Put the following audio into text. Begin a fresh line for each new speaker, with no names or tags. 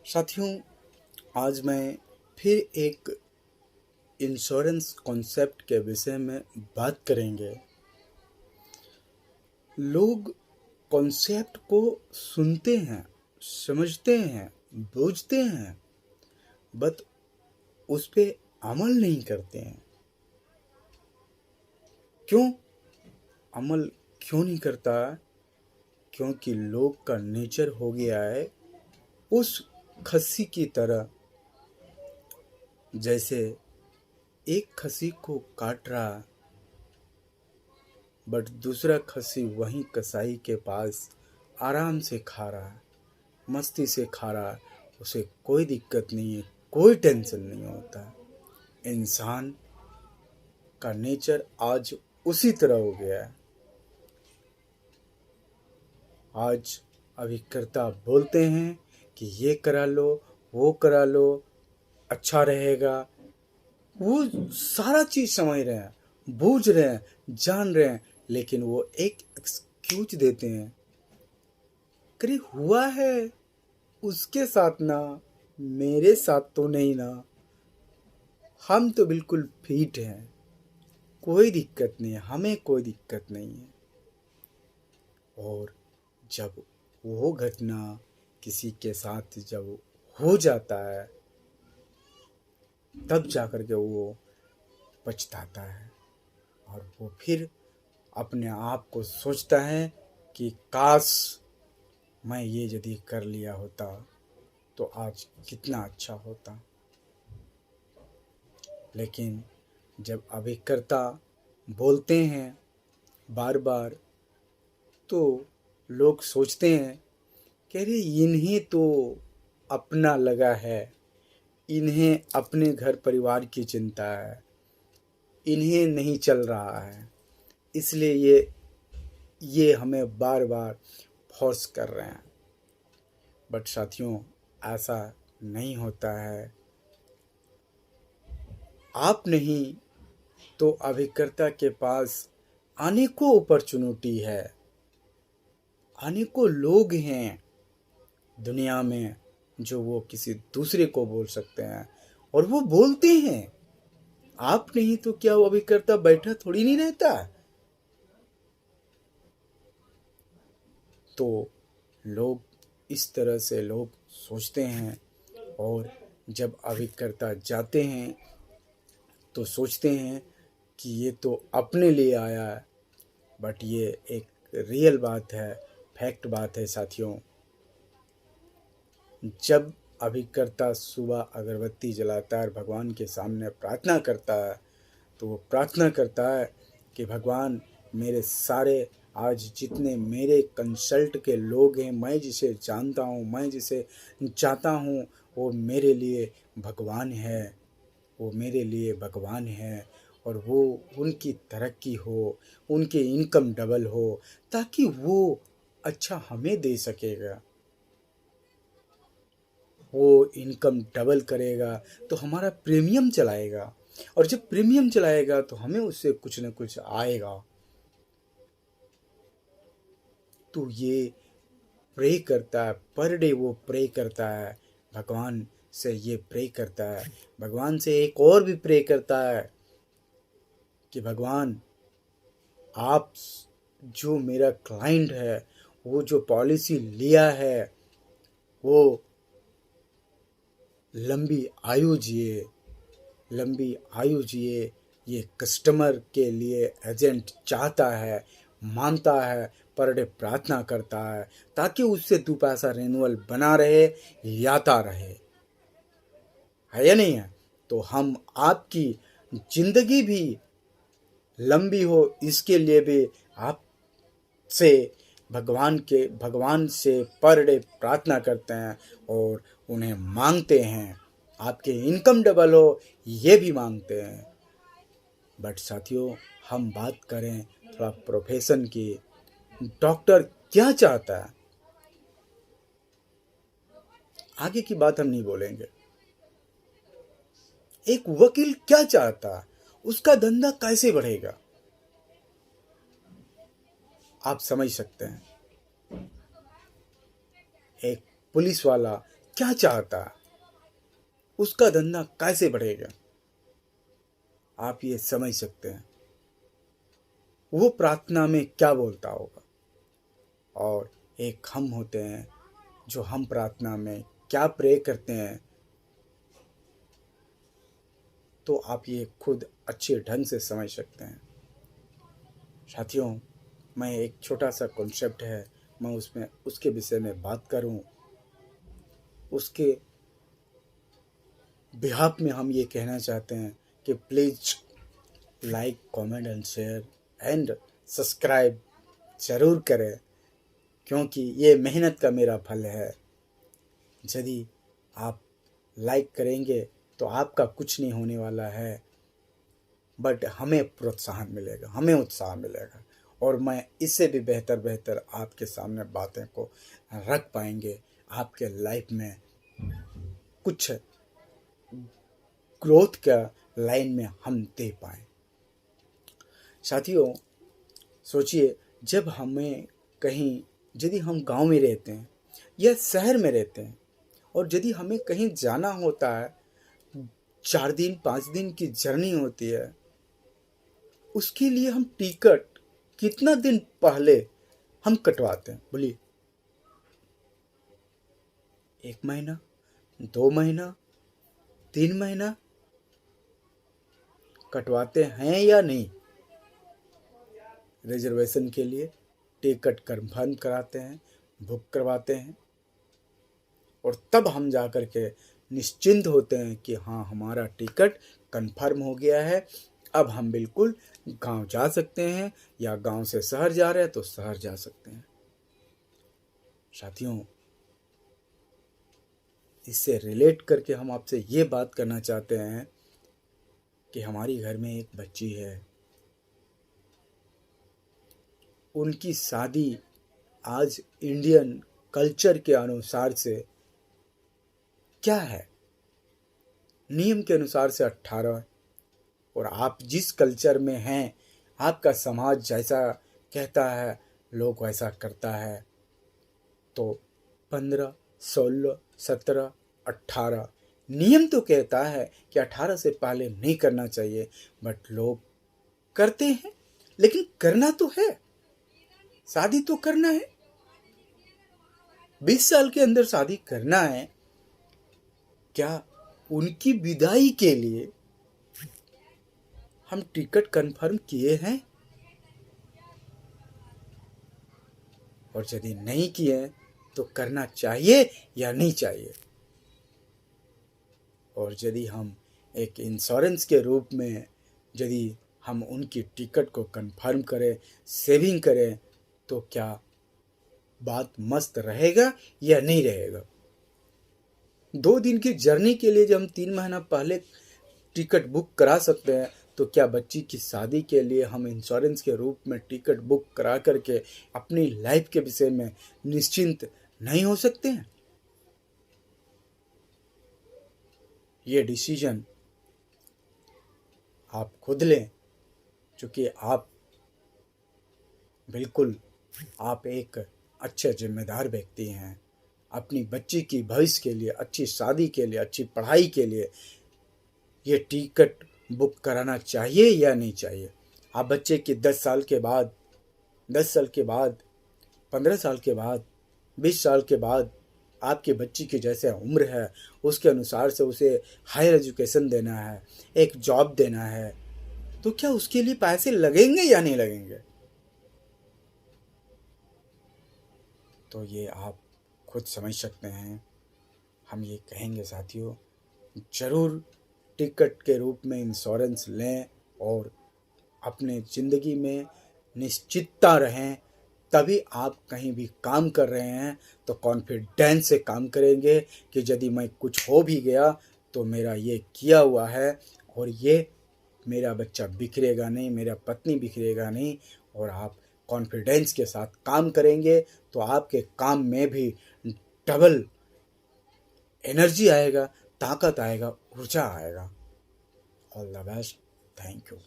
साथियों, आज मैं फिर एक इंश्योरेंस कॉन्सेप्ट के विषय में बात करेंगे। लोग कॉन्सेप्ट को सुनते हैं, समझते हैं, बूझते हैं, बट उस पे अमल नहीं करते हैं। क्यों अमल क्यों नहीं करता? क्योंकि लोग का नेचर हो गया है उस खस्सी की तरह, जैसे एक खस्सी को काट रहा बट दूसरा खस्सी वहीं कसाई के पास आराम से खा रहा है, मस्ती से खा रहा है, उसे कोई दिक्कत नहीं है, कोई टेंशन नहीं होता। इंसान का नेचर आज उसी तरह हो गया है। आज अभिकर्ता बोलते हैं कि ये करा लो, वो करा लो, अच्छा रहेगा। वो सारा चीज समझ रहे हैं, बूझ रहे हैं, जान रहे हैं, लेकिन वो एक एक्सक्यूज देते हैं। करे हुआ है उसके साथ ना, मेरे साथ तो नहीं ना। हम तो बिल्कुल फिट हैं, कोई दिक्कत नहीं है, हमें कोई दिक्कत नहीं है। और जब वो घटना किसी के साथ जब हो जाता है, तब जाकर के वो पछताता है और वो फिर अपने आप को सोचता है कि काश मैं ये यदि कर लिया होता तो आज कितना अच्छा होता। लेकिन जब अभिकर्ता बोलते हैं बार बार, तो लोग सोचते हैं कि अरे इन्हें तो अपना लगा है, इन्हें अपने घर परिवार की चिंता है, इन्हें नहीं चल रहा है, इसलिए ये हमें बार बार फोर्स कर रहे हैं। बट साथियों, ऐसा नहीं होता है। आप नहीं तो अभिकर्ता के पास अनेकों अपॉर्चुनिटी है, अनेकों लोग हैं दुनिया में जो वो किसी दूसरे को बोल सकते हैं, और वो बोलते हैं। आप नहीं तो क्या वो अभिकर्ता बैठा थोड़ी नहीं रहता। तो लोग इस तरह से लोग सोचते हैं, और जब अभिकर्ता जाते हैं तो सोचते हैं कि ये तो अपने लिए आया है। बट ये एक रियल बात है, फैक्ट बात है साथियों। जब अभिकर्ता सुबह अगरबत्ती जलाता है और भगवान के सामने प्रार्थना करता है, तो वो प्रार्थना करता है कि भगवान, मेरे सारे आज जितने मेरे कंसल्ट के लोग हैं, मैं जिसे जानता हूँ, मैं जिसे चाहता हूँ, वो मेरे लिए भगवान है, वो मेरे लिए भगवान है। और वो उनकी तरक्की हो, उनके इनकम डबल हो, ताकि वो अच्छा हमें दे सकेगा। वो इनकम डबल करेगा तो हमारा प्रीमियम चलाएगा, और जब प्रीमियम चलाएगा तो हमें उससे कुछ न कुछ आएगा। तो ये प्रे करता है, पर डे वो प्रे करता है, भगवान से ये प्रे करता है, भगवान से एक और भी प्रे करता है कि भगवान, आप जो मेरा क्लाइंट है, वो जो पॉलिसी लिया है, वो लंबी आयु जिए, लंबी आयु जिए। ये कस्टमर के लिए एजेंट चाहता है, मानता है, पर डे प्रार्थना करता है, ताकि उससे 2 पैसा रेनुअल बना रहे, याता रहे। है या नहीं है? तो हम आपकी जिंदगी भी लंबी हो, इसके लिए भी आपसे भगवान से पर डे प्रार्थना करते हैं और उन्हें मांगते हैं। आपके इनकम डबल हो, ये भी मांगते हैं। बट साथियों, हम बात करें थोड़ा प्रोफेशन की। डॉक्टर क्या चाहता है, आगे की बात हम नहीं बोलेंगे। एक वकील क्या चाहता है, उसका धंधा कैसे बढ़ेगा, आप समझ सकते हैं। एक पुलिस वाला क्या चाहता है, उसका धंधा कैसे बढ़ेगा, आप ये समझ सकते हैं। वो प्रार्थना में क्या बोलता होगा, और एक हम होते हैं जो हम प्रार्थना में क्या प्रे करते हैं, तो आप ये खुद अच्छे ढंग से समझ सकते हैं। साथियों, मैं एक छोटा सा कॉन्सेप्ट है, मैं उसमें उसके विषय में बात करूं, उसके बिहाफ में हम ये कहना चाहते हैं कि please like, comment and share and subscribe ज़रूर करें, क्योंकि ये मेहनत का मेरा फल है। यदि आप लाइक करेंगे तो आपका कुछ नहीं होने वाला है, बट हमें प्रोत्साहन मिलेगा, हमें उत्साह मिलेगा, और मैं इससे भी बेहतर आपके सामने बातें को रख पाएंगे, आपके लाइफ में कुछ ग्रोथ का लाइन में हम दे पाएँ। साथियों, सोचिए, जब हमें कहीं, यदि हम गांव में रहते हैं या शहर में रहते हैं, और यदि हमें कहीं जाना होता है, 4 दिन 5 दिन की जर्नी होती है, उसके लिए हम टिकट कितना दिन पहले हम कटवाते हैं, बोलिए? 1 महीना, 2 महीना, 3 महीना कटवाते हैं या नहीं? रिजर्वेशन के लिए टिकट कंफर्म कराते हैं, बुक करवाते हैं, और तब हम जा कर के निश्चिंत होते हैं कि हाँ, हमारा टिकट कंफर्म हो गया है, अब हम बिल्कुल गांव जा सकते हैं, या गांव से शहर जा रहे हैं तो शहर जा सकते हैं। साथियों, इससे रिलेट करके हम आपसे ये बात करना चाहते हैं कि हमारी घर में एक बच्ची है, उनकी शादी आज इंडियन कल्चर के अनुसार से क्या है, नियम के अनुसार से 18, और आप जिस कल्चर में हैं, आपका समाज जैसा कहता है, लोग वैसा करता है, तो 15, 16, 17, 18 नियम तो कहता है कि 18 से पहले नहीं करना चाहिए, बट लोग करते हैं। लेकिन करना तो है, शादी तो करना है, 20 साल के अंदर शादी करना है। क्या उनकी विदाई के लिए हम टिकट कंफर्म किए हैं? और यदि नहीं किए तो करना चाहिए या नहीं चाहिए? और यदि हम एक इंश्योरेंस के रूप में यदि हम उनकी टिकट को कंफर्म करें, सेविंग करें, तो क्या बात मस्त रहेगा या नहीं रहेगा? 2 दिन की जर्नी के लिए जब हम 3 महीना पहले टिकट बुक करा सकते हैं, तो क्या बच्ची की शादी के लिए हम इंश्योरेंस के रूप में टिकट बुक करा करके अपनी लाइफ के विषय में निश्चिंत नहीं हो सकते हैं? ये डिसीजन आप खुद लें, क्योंकि आप एक अच्छे जिम्मेदार व्यक्ति हैं। अपनी बच्ची की भविष्य के लिए, अच्छी शादी के लिए, अच्छी पढ़ाई के लिए ये टिकट बुक कराना चाहिए या नहीं चाहिए? आप बच्चे की 10 साल के बाद, 15 साल के बाद, 20 साल के बाद आपकी बच्ची की जैसे उम्र है, उसके अनुसार से उसे हायर एजुकेशन देना है, एक जॉब देना है, तो क्या उसके लिए पैसे लगेंगे या नहीं लगेंगे? तो ये आप खुद समझ सकते हैं। हम ये कहेंगे साथियों, ज़रूर टिकट के रूप में इंश्योरेंस लें, और अपने ज़िंदगी में निश्चितता रहें। तभी आप कहीं भी काम कर रहे हैं तो कॉन्फिडेंस से काम करेंगे कि यदि मैं कुछ हो भी गया तो मेरा ये किया हुआ है, और ये मेरा बच्चा बिखरेगा नहीं, मेरा पत्नी बिखरेगा नहीं, और आप कॉन्फिडेंस के साथ काम करेंगे तो आपके काम में भी डबल एनर्जी आएगा, ताकत आएगा, ऊर्जा आएगा। All the best, thank you.